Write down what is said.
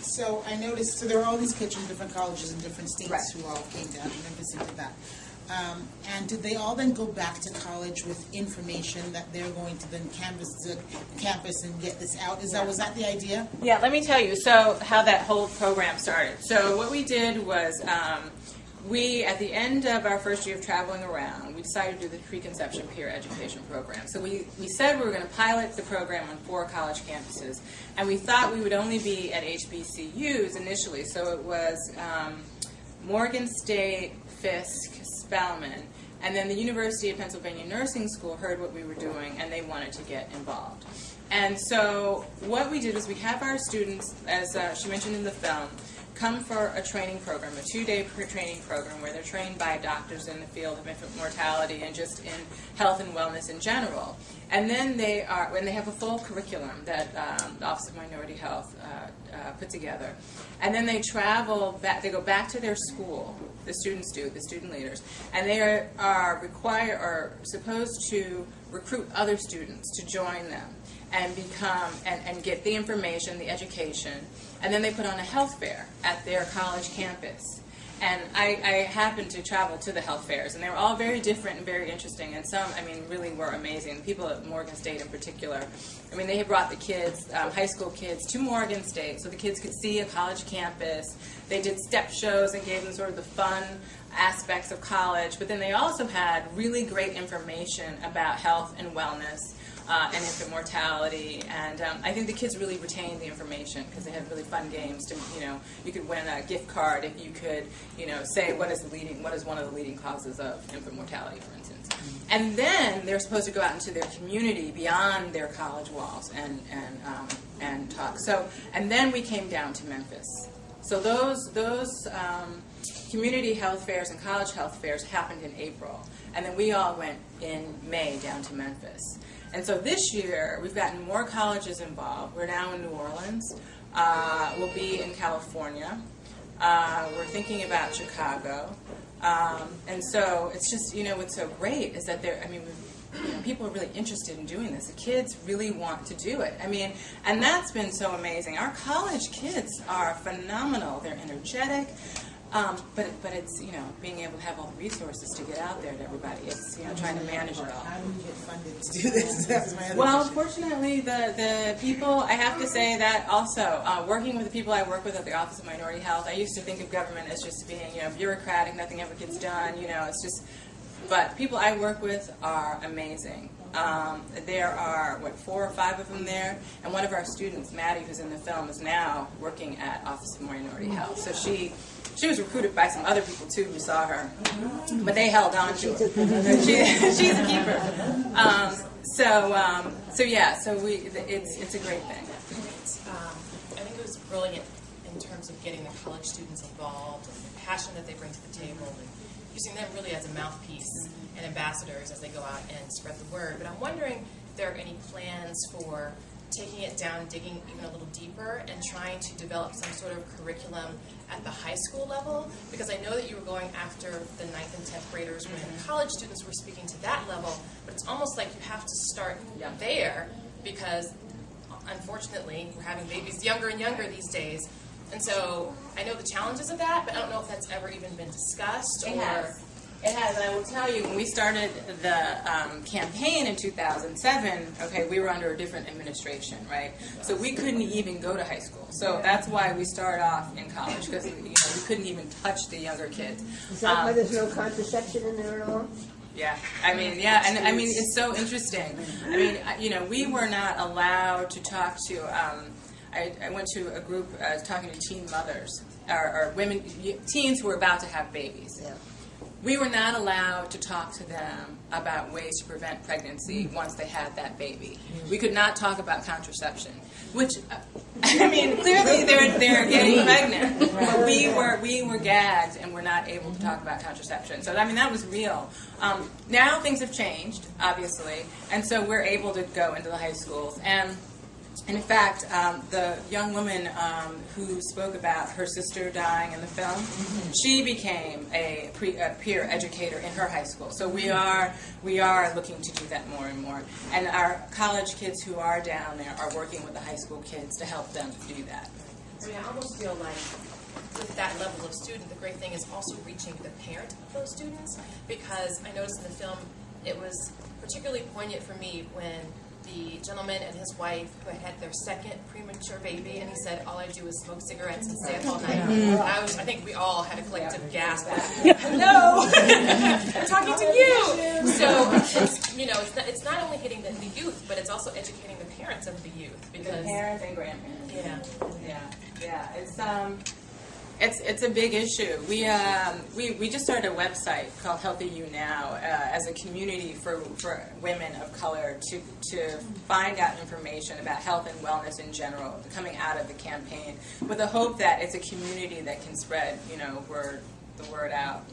So I noticed, so there are all these kids from different colleges in different states Right. who all came down to Memphis and did that. And did they all then go back to college with information that they're going to then canvass the campus and get this out? Was that the idea? Yeah, let me tell you, so how that whole program started. So what we did was, at the end of our first year of traveling around, we decided to do the preconception peer education program. So we said we were going to pilot the program on 4 college campuses, and we thought we would only be at HBCUs initially. So it was Morgan State, Fisk, Spelman, and then the University of Pennsylvania Nursing School heard what we were doing, and they wanted to get involved. And so what we did was we have our students, as she mentioned in the film, come for a training program, a 2-day training program where they're trained by doctors in the field of infant mortality and just in health and wellness in general. And then they have a full curriculum that the Office of Minority Health put together. And then they travel back, they go back to their school, the students do, the student leaders, and they are supposed to recruit other students to join them and become, and get the information, the education, and then they put on a health fair at their college campus. And I happened to travel to the health fairs, and they were all very different and very interesting, and some, really were amazing. The people at Morgan State in particular, they had brought the kids, high school kids, to Morgan State so the kids could see a college campus. They did step shows and gave them sort of the fun aspects of college, but then they also had really great information about health and wellness and infant mortality, and I think the kids really retained the information because they had really fun games. You could win a gift card if you could, say what is one of the leading causes of infant mortality, for instance. And then they're supposed to go out into their community beyond their college walls and talk. So, and then we came down to Memphis. So those community health fairs and college health fairs happened in April, and then we all went in May down to Memphis. And so this year, we've gotten more colleges involved. We're now in New Orleans. We'll be in California. We're thinking about Chicago. And so it's just, what's so great is that people are really interested in doing this. The kids really want to do it. And that's been so amazing. Our college kids are phenomenal. They're energetic. But it's, being able to have all the resources to get out there to everybody. It's, trying to manage it all. How do you get funded to do this? That's my other Well, question. fortunately, the people, I have to say that also, working with the people I work with at the Office of Minority Health, I used to think of government as just being, bureaucratic, nothing ever gets done, it's just, but the people I work with are amazing. There are, 4 or 5 of them there, and one of our students, Maddie, who's in the film, is now working at Office of Minority Health. So she was recruited by some other people, too, who saw her, but they held on to her. She's a keeper. It's a great thing. I think it was brilliant in terms of getting the college students involved, and the passion that they bring to the table, and using them really as a mouthpiece and ambassadors as they go out and spread the word. But I'm wondering if there are any plans for taking it down, digging even a little deeper, and trying to develop some sort of curriculum at the high school level, because I know that you were going after the 9th and 10th graders when college students were speaking to that level, but it's almost like you have to start there, because unfortunately we're having babies younger and younger these days. And so I know the challenges of that, but I don't know if that's ever even been discussed. It has, and I will tell you, when we started the campaign in 2007, we were under a different administration, right? So we couldn't even go to high school. So that's why we start off in college, because we couldn't even touch the younger kids. Is that why there's no contraception in there at all? Yeah, it's so interesting. We were not allowed to talk to, I went to a group talking to teen mothers, or women, teens who were about to have babies. Yeah. We were not allowed to talk to them about ways to prevent pregnancy once they had that baby. We could not talk about contraception, which, clearly they're getting pregnant. But we were gagged and were not able to talk about contraception. So, that was real. Now things have changed, obviously, and so we're able to go into the high schools. And in fact, the young woman who spoke about her sister dying in the film, she became a peer educator in her high school. So we are looking to do that more and more. And our college kids who are down there are working with the high school kids to help them do that. I mean, I almost feel like with that level of student, the great thing is also reaching the parent of those students, because I noticed in the film it was particularly poignant for me when the gentleman and his wife who had their second premature baby, and he said, all I do is smoke cigarettes and stay up all night. I think we all had a collective gasp. No! I'm talking to you! So, it's not only hitting the youth, but it's also educating the parents of the youth. Because the parents and grandparents. Yeah. It's a big issue. We just started a website called Healthy You Now as a community for women of color to find out information about health and wellness in general, coming out of the campaign, with the hope that it's a community that can spread the word out.